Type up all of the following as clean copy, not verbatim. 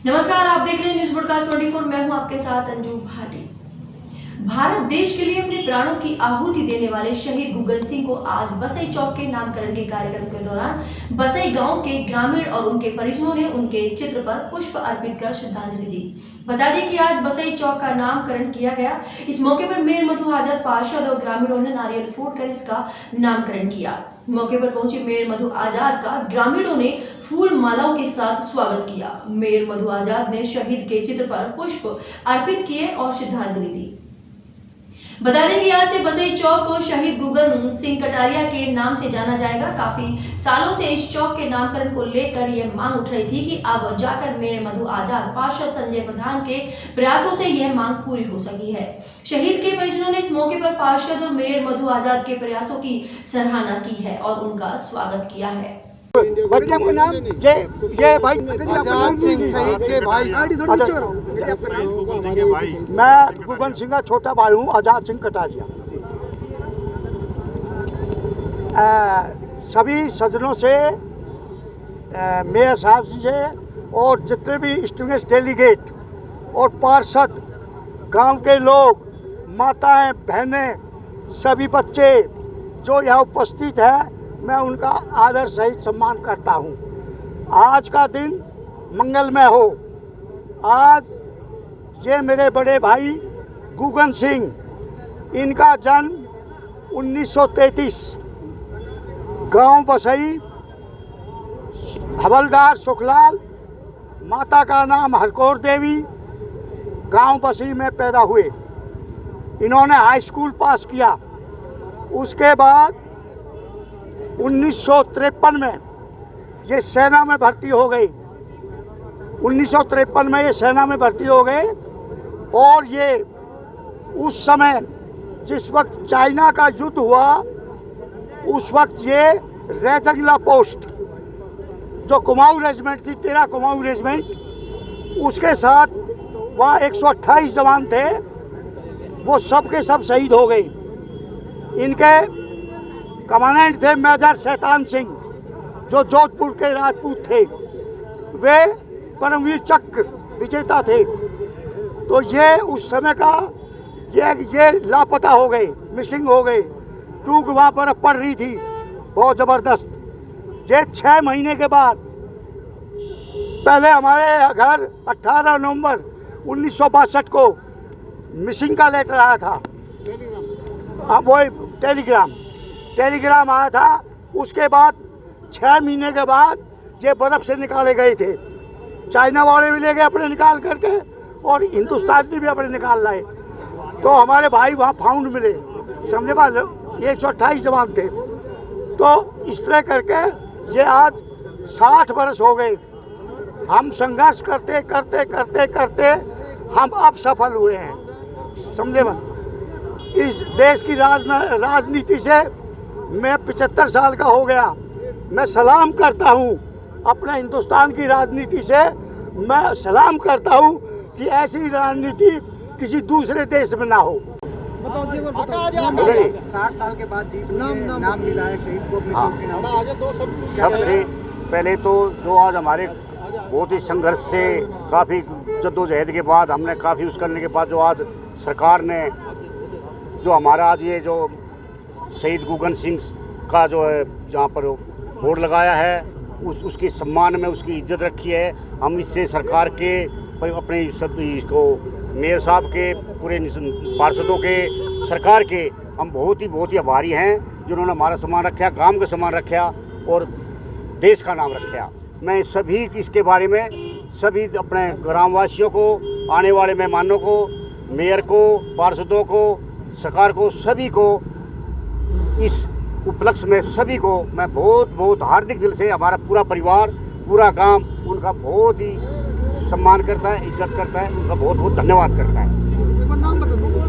नमस्कार, आप देख रहे हैं न्यूज ब्रॉडकास्ट 24। मैं हूं आपके साथ अंजू भाटी। भारत देश के लिए अपने प्राणों की आहुति देने वाले शहीद गगन सिंह को आज बसई चौक के नामकरण के कार्यक्रम के दौरान बसई गांव के ग्रामीण और उनके परिजनों ने उनके चित्र पर पुष्प अर्पित कर श्रद्धांजलि दी। बता दें कि आज बसई चौक का नामकरण किया गया। इस मौके पर मेयर मधु आजाद पार्षद और ग्रामीणों ने नारियल फोड़कर इसका नामकरण किया। मौके पर पहुंची मेयर मधु आजाद का ग्रामीणों ने फूल मालाओं के साथ स्वागत किया। मेयर मधु आजाद ने शहीद के चित्र पर पुष्प अर्पित किए और श्रद्धांजलि दी। बता दें कि आज से बसई चौक को शहीद गगन सिंह कटारिया के नाम से जाना जाएगा। काफी सालों से इस चौक के नामकरण को लेकर यह मांग उठ रही थी कि अब जाकर मेयर मधु आजाद पार्षद संजय प्रधान के प्रयासों से यह मांग पूरी हो सकी है। शहीद के परिजनों ने इस मौके पर पार्षद और मेयर मधु आजाद के प्रयासों की सराहना की है और उनका स्वागत किया है। बच्चों का नाम ये भाई आजाद सिंह शहीद के भाई। मैं गगन सिंह का छोटा भाई हूँ, आजाद सिंह कटारिया। सभी सज्जनों से, मेयर साहब से और जितने भी स्टूडेंट्स डेलीगेट और पार्षद, गांव के लोग, माताएं, बहनें, सभी बच्चे जो यहाँ उपस्थित हैं, मैं उनका आदर सहित सम्मान करता हूँ। आज का दिन मंगलमय हो। आज ये मेरे बड़े भाई गगन सिंह, इनका जन्म 1933 गांव बसई, हवलदार सुखलाल, माता का नाम हरकौर देवी, गांव बसई में पैदा हुए। इन्होंने हाई स्कूल पास किया। उसके बाद 1953 में ये सेना में भर्ती हो गई। 1953 में ये सेना में भर्ती हो गए और ये उस समय जिस वक्त चाइना का युद्ध हुआ, उस वक्त ये रेजंगला पोस्ट, जो कुमाऊं रेजिमेंट थी, 13 कुमाऊं रेजिमेंट, उसके साथ वहाँ 128 जवान थे, वो सब के सब शहीद हो गए। इनके कमांडेंट थे मेजर शैतान सिंह, जो जोधपुर के राजपूत थे। वे परमवीर चक्र विजेता थे। तो ये उस समय का ये लापता हो गए, मिसिंग हो गए, क्योंकि वहाँ पर पड़ रही थी बहुत ज़बरदस्त। ये 6 महीने के बाद पहले हमारे घर 18 नवंबर 1962 को मिसिंग का लेटर आया था। वो टेलीग्राम आया था। उसके बाद 6 महीने के बाद ये बर्फ़ से निकाले गए थे। चाइना वाले भी ले गए अपने निकाल करके, और हिंदुस्तानी भी अपने निकाल लाए। तो हमारे भाई वहाँ फाउंड मिले, समझे बात। ये 128 जवान थे। तो इस तरह करके ये आज 60 बरस हो गए। हम संघर्ष करते करते करते करते हम अब सफल हुए हैं, समझे बात। इस देश की राजनीति से मैं 75 साल का हो गया। मैं सलाम करता हूँ अपने हिंदुस्तान की राजनीति से। मैं सलाम करता हूँ कि ऐसी राजनीति किसी दूसरे देश में ना हो। बताओ जी, 60 साल के बाद जी नाम मिला है शहीद को। सबसे पहले तो जो आज हमारे बहुत ही संघर्ष से, काफ़ी जद्दोजहद के बाद, हमने काफ़ी उस करने के बाद जो आज सरकार ने जो हमारा आज ये जो शहीद गगन सिंह का जो है जहाँ पर बोर्ड लगाया है, उसके सम्मान में उसकी इज्जत रखी है। हम इससे सरकार के, अपने सभी को, मेयर साहब के, पूरे पार्षदों के, सरकार के हम बहुत ही आभारी हैं, जिन्होंने हमारा सम्मान रखा, गांव का सम्मान रखा और देश का नाम रखा। मैं सभी इसके बारे में सभी अपने ग्रामवासियों को, आने वाले मेहमानों को, मेयर को, पार्षदों को, सरकार को, सभी को इस उपलक्ष्य में सभी को मैं बहुत हार्दिक दिल से, हमारा पूरा परिवार, पूरा गांव उनका बहुत ही सम्मान करता है, इज्जत करता है, उनका बहुत धन्यवाद करता है।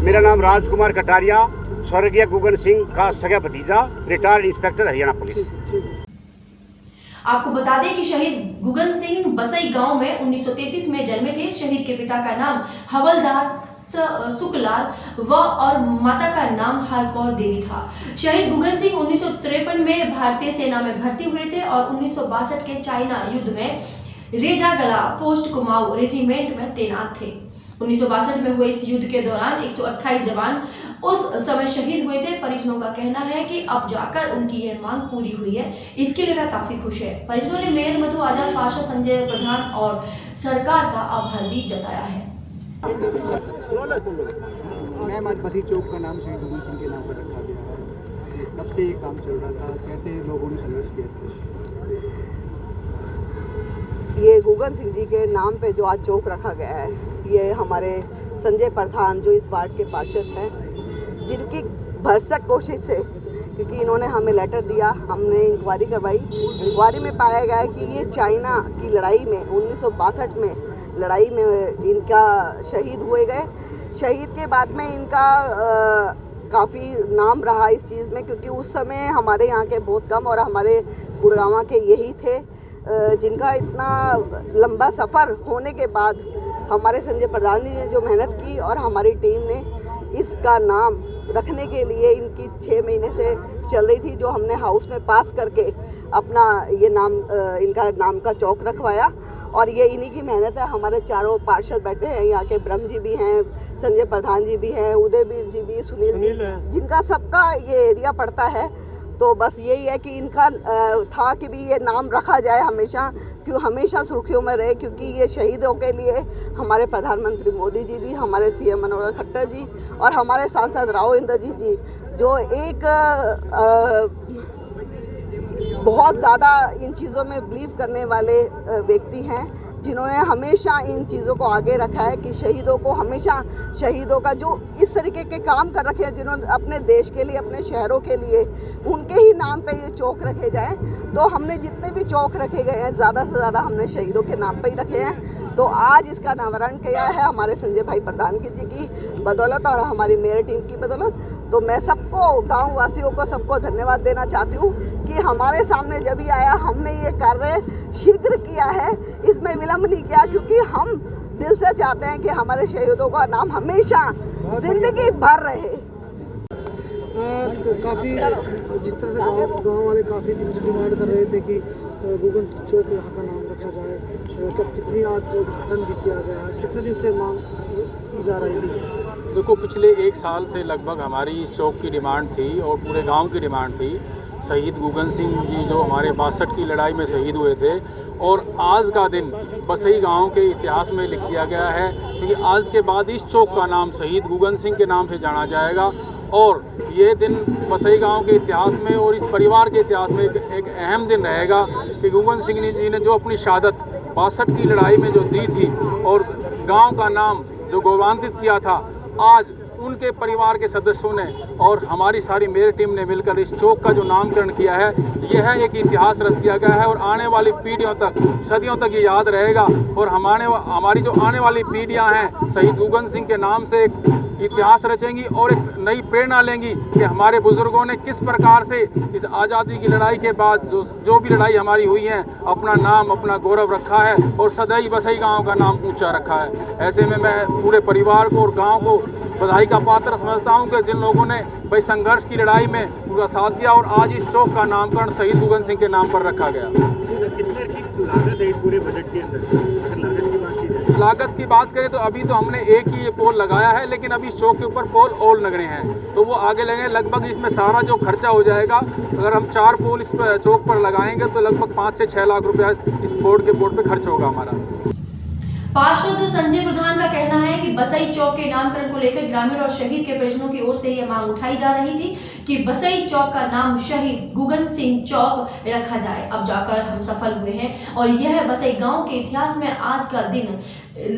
मेरा नाम राजकुमार कटारिया, स्वर्गीय गगन सिंह का सगा भतीजा, रिटायर्ड इंस्पेक्टर हरियाणा पुलिस। आपको बता दें कि शहीद गगन सिंह बसई गांव में 1933 में जन्मे थे। शहीद के पिता का नाम हवलदार सुखलाल और माता का नाम हरकौर देवी था। शहीद गगन सिंह 1953 में भारतीय सेना में भर्ती हुए थे और 1962 के चाइना युद्ध में रेजागला पोस्ट कुमाऊं रेजिमेंट में तैनात थे। 1962 में हुए इस युद्ध के दौरान 128 जवान उस समय शहीद हुए थे। परिजनों का कहना है कि अब जाकर उनकी यह मांग पूरी हुई है, इसके लिए वह काफी खुश है। परिजनों ने मेयर मधु आजाद, पार्षद संजय प्रधान और सरकार का आभार भी जताया है। मैम, आज बसई चौक का नाम शहीद गुगन सिंह के नाम पर रखा गया है, कब से ये काम चल रहा था, कैसे लोगों ने संघर्ष किया? ये गुगन सिंह जी के नाम पे जो आज चौक रखा गया है, ये हमारे संजय प्रधान जो इस वार्ड के पार्षद हैं, जिनकी भरसक कोशिश से, क्योंकि इन्होंने हमें लेटर दिया, हमने इंक्वायरी करवाई। इंक्वायरी में पाया गया कि ये चाइना की लड़ाई में 1962 में लड़ाई में इनका शहीद हुए गए। शहीद के बाद में इनका काफ़ी नाम रहा इस चीज़ में, क्योंकि उस समय हमारे यहाँ के बहुत कम और हमारे गुड़गांव के यही थे जिनका इतना लंबा सफ़र होने के बाद हमारे संजय प्रधान जी ने जो मेहनत की और हमारी टीम ने इसका नाम रखने के लिए इनकी 6 महीने से चल रही थी, जो हमने हाउस में पास करके अपना ये नाम इनका नाम का चौक रखवाया। और ये इन्हीं की मेहनत है। हमारे चारों पार्षद बैठे हैं, यहाँ के ब्रह्म जी भी हैं, संजय प्रधान जी भी हैं, उदयवीर जी भी, सुनील जी, जिनका सबका ये एरिया पड़ता है। तो बस यही है कि इनका था कि भी ये नाम रखा जाए हमेशा, क्यों हमेशा सुर्खियों में रहे, क्योंकि ये शहीदों के लिए हमारे प्रधानमंत्री मोदी जी भी, हमारे सीएम मनोहर खट्टर जी और हमारे सांसद राव इंद्रजीत जी, जो एक बहुत ज़्यादा इन चीज़ों में बिलीव करने वाले व्यक्ति हैं, जिन्होंने हमेशा इन चीज़ों को आगे रखा है कि शहीदों को हमेशा, शहीदों का जो इस तरीके के काम कर रखे हैं जिन्होंने अपने देश के लिए, अपने शहरों के लिए, उनके ही नाम पे ये चौक रखे जाएं। तो हमने जितने भी चौक रखे गए हैं, ज़्यादा से ज़्यादा हमने शहीदों के नाम पे ही रखे हैं। तो आज इसका नामकरण किया है हमारे संजय भाई प्रधान जी की बदौलत और हमारी मेयर टीम की बदौलत। तो मैं सबको, गाँव वासियों को सबको धन्यवाद देना चाहती हूँ कि हमारे सामने जब ही आया, हमने ये कार्य शीघ्र किया है, इसमें विलम्ब नहीं किया, क्योंकि हम दिल से चाहते हैं कि हमारे शहीदों का नाम हमेशा जिंदगी भर रहे। काफ़ी जिस तरह से गाँव वाले काफ़ी दिन से डिमांड कर रहे थे कि गुगन चौक यहाँ का नाम रखा जाए, कब कितनी आज उद्घाटन भी किया गया है, कितने दिन से मांग की जा रही थी? देखो, पिछले 1 साल से लगभग हमारी इस चौक की डिमांड थी और पूरे गांव की डिमांड थी। शहीद गुगन सिंह जी जो हमारे 62 की लड़ाई में शहीद हुए थे, और आज का दिन बसई गांव के इतिहास में लिख दिया गया है, क्योंकि आज के बाद इस चौक का नाम शहीद गुगन सिंह के नाम से जाना जाएगा। और ये दिन बसई गांव के इतिहास में और इस परिवार के इतिहास में एक अहम दिन रहेगा कि गुगन सिंह जी ने जो अपनी शहादत 62 की लड़ाई में जो दी थी और गांव का नाम जो गौरवान्वित किया था, आज उनके परिवार के सदस्यों ने और हमारी सारी मेयर टीम ने मिलकर इस चौक का जो नामकरण किया है, यह एक इतिहास रच दिया गया है और आने वाली पीढ़ियों तक, सदियों तक ये याद रहेगा। और हमारी जो आने वाली पीढ़ियां हैं, शहीद गुगन सिंह के नाम से एक इतिहास रचेंगी और एक नई प्रेरणा लेंगी कि हमारे बुजुर्गों ने किस प्रकार से इस आज़ादी की लड़ाई के बाद जो भी लड़ाई हमारी हुई है, अपना नाम, अपना गौरव रखा है और सदैव बसई गांव का नाम ऊंचा रखा है। ऐसे में मैं पूरे परिवार को और गांव को बधाई का पात्र समझता हूं कि जिन लोगों ने भाई संघर्ष की लड़ाई में उनका साथ दिया और आज इस चौक का नामकरण शहीद गुगन सिंह के नाम पर रखा गया। कितने की लागत है पूरे बजट के अंदर? लागत की बात करें तो अभी तो हमने एक ही पोल लगाया है, लेकिन अभी इस चौक के ऊपर पोल और लगने हैं, तो वो आगे लगेंगे। लगभग इसमें सारा जो खर्चा हो जाएगा, अगर हम 4 पोल इस चौक पर लगाएंगे तो लगभग 5 से 6 लाख रुपया इस बोर्ड पे खर्च होगा हमारा। पार्षद संजय प्रधान का कहना है कि बसई चौक के नामकरण को लेकर ग्रामीण और शहीद के परिजनों की ओर से यह मांग उठाई जा रही थी कि बसई चौक का नाम शहीद गुगन सिंह चौक रखा जाए। अब जाकर हम सफल हुए हैं और यह बसई गांव के इतिहास में आज का दिन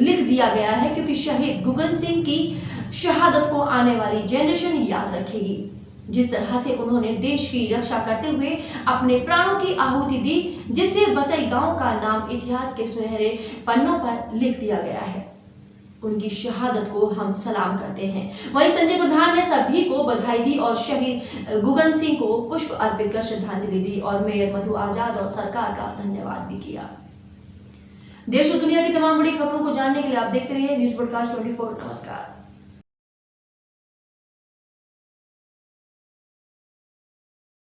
लिख दिया गया है, क्योंकि शहीद गुगन सिंह की शहादत को आने वाली जनरेशन याद रखेगी। जिस तरह से उन्होंने देश की रक्षा करते हुए अपने प्राणों की आहुति दी, जिससे बसई गांव का नाम इतिहास के सुनहरे पन्नों पर लिख दिया गया है, उनकी शहादत को हम सलाम करते हैं। वहीं संजय प्रधान ने सभी को बधाई दी और शहीद गुगन सिंह को पुष्प अर्पित कर श्रद्धांजलि दी और मेयर मधु आजाद और सरकार का धन्यवाद भी किया। देश और दुनिया की तमाम बड़ी खबरों को जानने के लिए आप देखते रहिए न्यूज़ ब्रॉडकास्ट 24। नमस्कार।